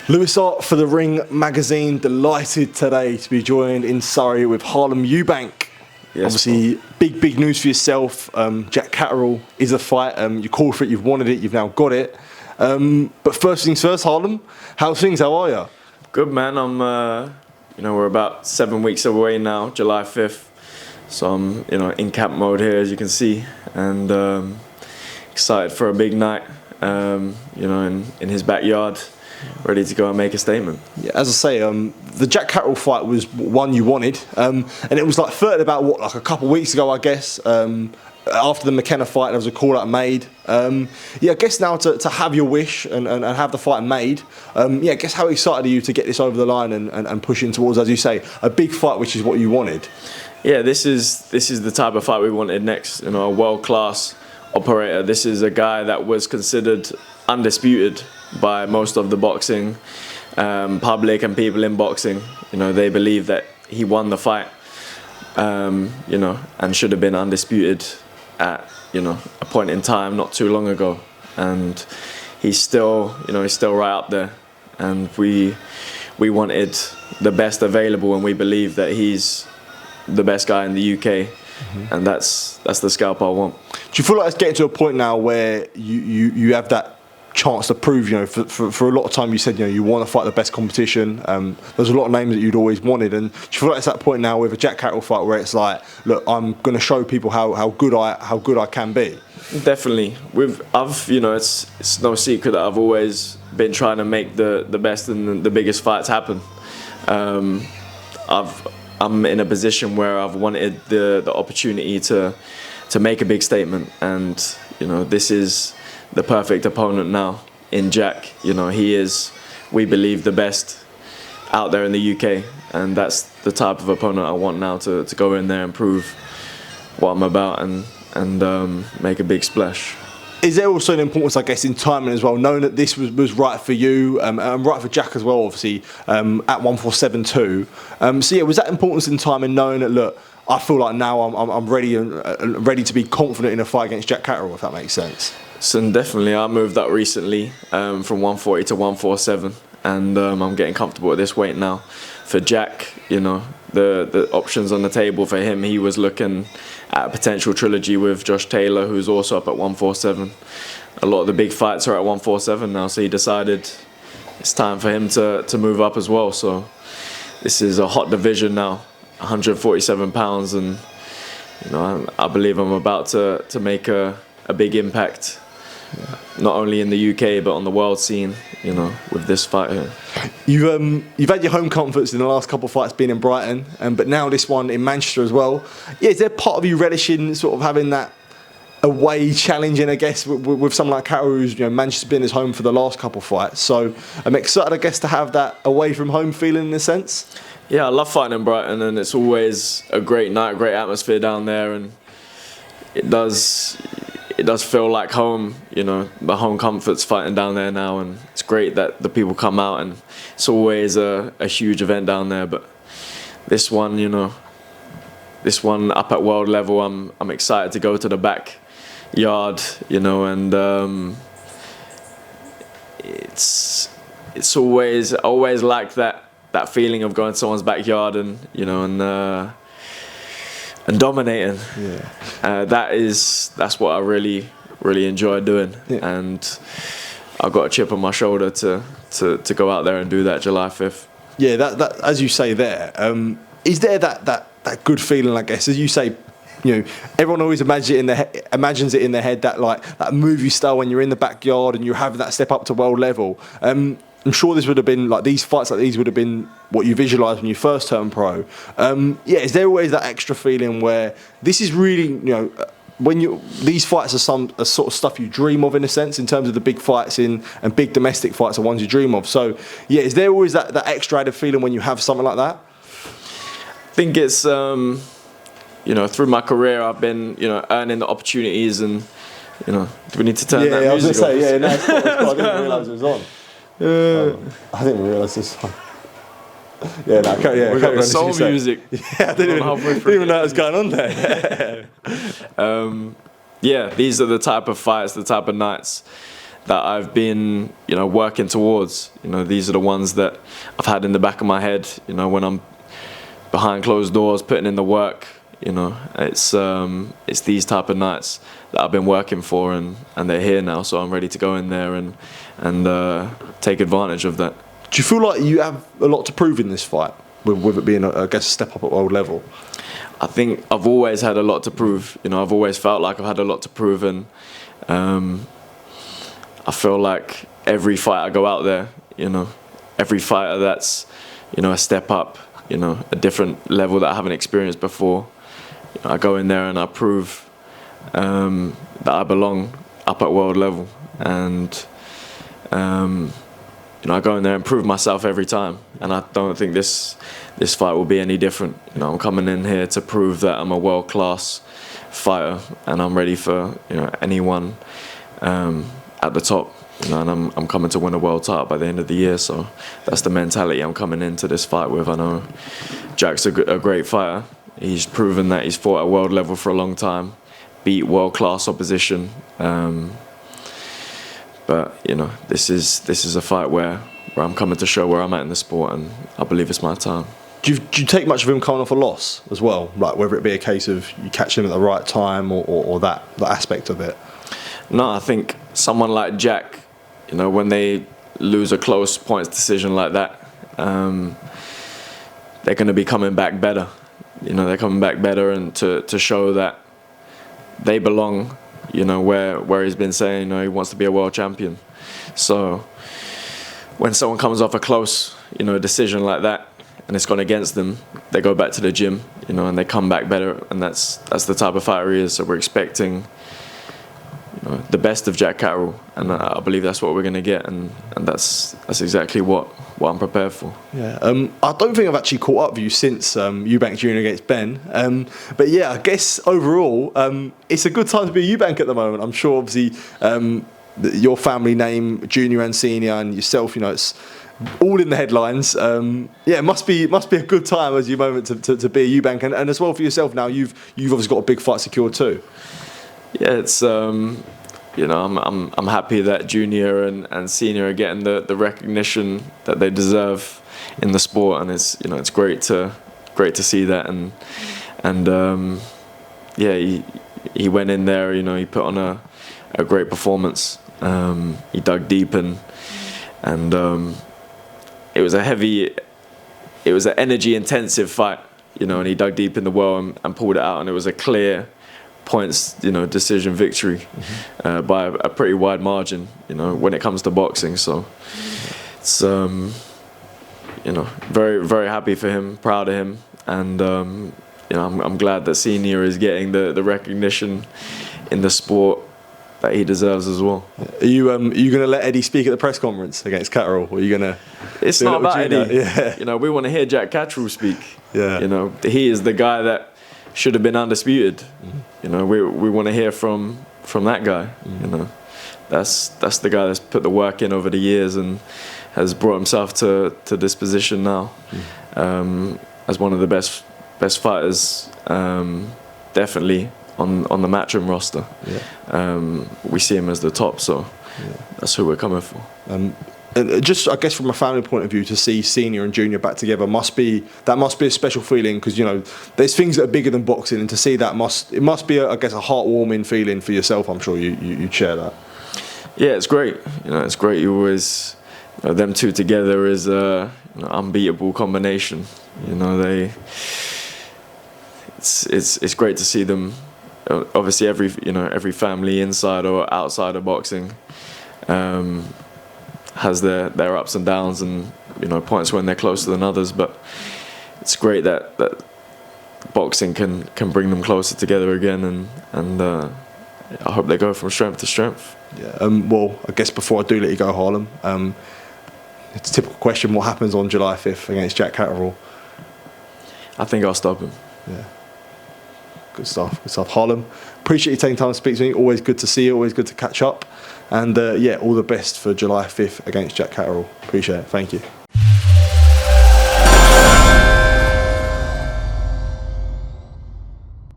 Lewis Hart for The Ring magazine. Delighted today to be joined in Surrey with Harlem Eubank. Yes, obviously, big news for yourself. Jack Catterall is a fight. You called for it, you've wanted it, you've now got it. But first things first, Harlem, how's things? How are you? Good, man. I'm, we're about 7 weeks away now, July 5th. So I'm, in camp mode here, as you can see, and excited for a big night, in his backyard, ready to go and make a statement. Yeah, as I say, the Jack Catterall fight was one you wanted, and it was like third about a couple of weeks ago, I guess. After the McKenna fight, there was a call out made. I guess now to have your wish and have the fight made. I guess how excited are you to get this over the line and pushing towards, as you say, a big fight, which is what you wanted? Yeah, this is the type of fight we wanted next. A world-class operator. This is a guy that was considered undisputed by most of the boxing public and people in boxing. They believe that he won the fight, and should have been undisputed at a point in time not too long ago. And he's still right up there. And we wanted the best available, and we believe that he's the best guy in the UK. And that's the scalp I want. Do you feel like it's getting to a point now where you have that chance to prove, for a lot of time you said, you want to fight the best competition. There's a lot of names that you'd always wanted, and do you feel like it's that point now with a Jack Catterall fight where it's like, look, I'm going to show people how good I can be? Definitely. It's no secret that I've always been trying to make the best and the biggest fights happen. I'm in a position where I've wanted the opportunity to make a big statement, and this is the perfect opponent now in Jack. He is, we believe, the best out there in the UK, and that's the type of opponent I want now to go in there and prove what I'm about and make a big splash. Is there also an importance, I guess, in timing as well, knowing that this was right for you and right for Jack as well, obviously, at 147 too. Was that importance in timing, knowing that, look, I feel like now I'm ready to be confident in a fight against Jack Catterall, if that makes sense? So definitely, I moved up recently from 140 to 147, and I'm getting comfortable at this weight now. For Jack, the options on the table for him, he was looking at a potential trilogy with Josh Taylor, who's also up at 147. A lot of the big fights are at 147 now, so he decided it's time for him to move up as well. So this is a hot division now, 147 pounds, and I believe I'm about to make a big impact. Not only in the UK but on the world scene, with this fight here. You've had your home comforts in the last couple of fights being in Brighton, but now this one in Manchester as well. Is there part of you relishing sort of having that away challenging, I guess, with someone like Catterall, who's Manchester's been his home for the last couple of fights? So I'm excited, I guess, to have that away from home feeling in a sense. Yeah, I love fighting in Brighton, and it's always a great night, great atmosphere down there, and it does feel like home, the home comfort's fighting down there now, and it's great that the people come out, and it's always a huge event down there. But this one, up at world level, I'm excited to go to the backyard, and it's always like that feeling of going to someone's backyard and dominating. Yeah. That's what I really enjoy doing. Yeah. And I've got a chip on my shoulder to go out there and do that July 5th. Yeah, that as you say there, is there that good feeling, I guess, as you say, everyone always imagines it in their head, that movie style when you're in the backyard and you're having that step up to world level. I'm sure this would have been these fights like these would have been what you visualised when you first turned pro. Is there always that extra feeling where this is really, these fights are some sort of stuff you dream of in a sense, in terms of the big fights and big domestic fights are ones you dream of. So is there always that extra added feeling when you have something like that? I think it's through my career I've been earning the opportunities, and do we need to turn that music off? I was going to say, no, it's cool. I didn't realise it was on. I didn't realise this one. We got the soul music. Yeah, I didn't even know what was going on there. These are the type of fights, the type of nights that I've been, working towards. These are the ones that I've had in the back of my head, when I'm behind closed doors, putting in the work. It's these type of nights that I've been working for, and they're here now, so I'm ready to go in there and take advantage of that. Do you feel like you have a lot to prove in this fight, with it being, I guess, a step up at world level? I think I've always had a lot to prove. I've always felt like I've had a lot to prove, and I feel like every fight I go out there, every fighter that's, a step up, a different level that I haven't experienced before. I go in there and I prove that I belong up at world level, and I go in there and prove myself every time, and I don't think this fight will be any different. I'm coming in here to prove that I'm a world-class fighter, and I'm ready for anyone at the top. And I'm coming to win a world title by the end of the year, so that's the mentality I'm coming into this fight with. I know Jack's a great fighter. He's proven that he's fought at world level for a long time, beat world-class opposition. But this is a fight where I'm coming to show where I'm at in the sport, and I believe it's my time. Do you take much of him coming off a loss as well? Like whether it be a case of you catch him at the right time or that aspect of it? No, I think someone like Jack, when they lose a close points decision like that, they're going to be coming back better. They're coming back better, and to show that they belong, where he's been saying, he wants to be a world champion. So when someone comes off a close, decision like that, and it's gone against them, they go back to the gym, and they come back better, and that's the type of fighter he is. So we're expecting the best of Jack Catterall, and I believe that's what we're going to get, and that's exactly what I'm prepared for. Yeah, I don't think I've actually caught up with you since Eubank Jr. against Benn, but yeah, I guess overall it's a good time to be a Eubank at the moment. I'm sure obviously your family name, junior and senior, and yourself, it's all in the headlines. Yeah, it must be a good time as your moment to be a Eubank, and as well for yourself now. You've obviously got a big fight secured too. Yeah, it's I'm happy that junior and senior are getting the recognition that they deserve in the sport, and it's great to see that, and yeah, he went in there, he put on a great performance. He dug deep, and it was an energy intensive fight, and he dug deep in the well and pulled it out, and it was a clear points, decision victory by a pretty wide margin, when it comes to boxing. So it's, very, very happy for him, proud of him, and I'm glad that senior is getting the recognition in the sport that he deserves as well. Are you going to let Eddie speak at the press conference against Catterall, or are you going to? It's not about Eddie. Yeah. We want to hear Jack Catterall speak. Yeah. He is the guy that should have been undisputed. We want to hear from that guy. That's the guy that's put the work in over the years and has brought himself to this position now, as one of the best fighters, definitely on the Matchroom roster. We see him as the top, so that's who we're coming for. And just, I guess, from a family point of view, to see senior and junior back together must be a special feeling, because there's things that are bigger than boxing, and to see that must be a heartwarming feeling for yourself. I'm sure you share that. Yeah, it's great. It's great. You always them two together is a unbeatable combination. It's great to see them. Obviously, every family inside or outside of boxing has their ups and downs, and points when they're closer than others, but it's great that boxing can bring them closer together again, and I hope they go from strength to strength. Yeah. Well, I guess before I do let you go, Harlem, it's a typical question: what happens on July 5th against Jack Catterall? I think I'll stop him. Yeah. Good stuff. Harlem, appreciate you taking time to speak to me. Always good to see you. Always good to catch up. And yeah, all the best for July 5th against Jack Catterall. Appreciate it. Thank you.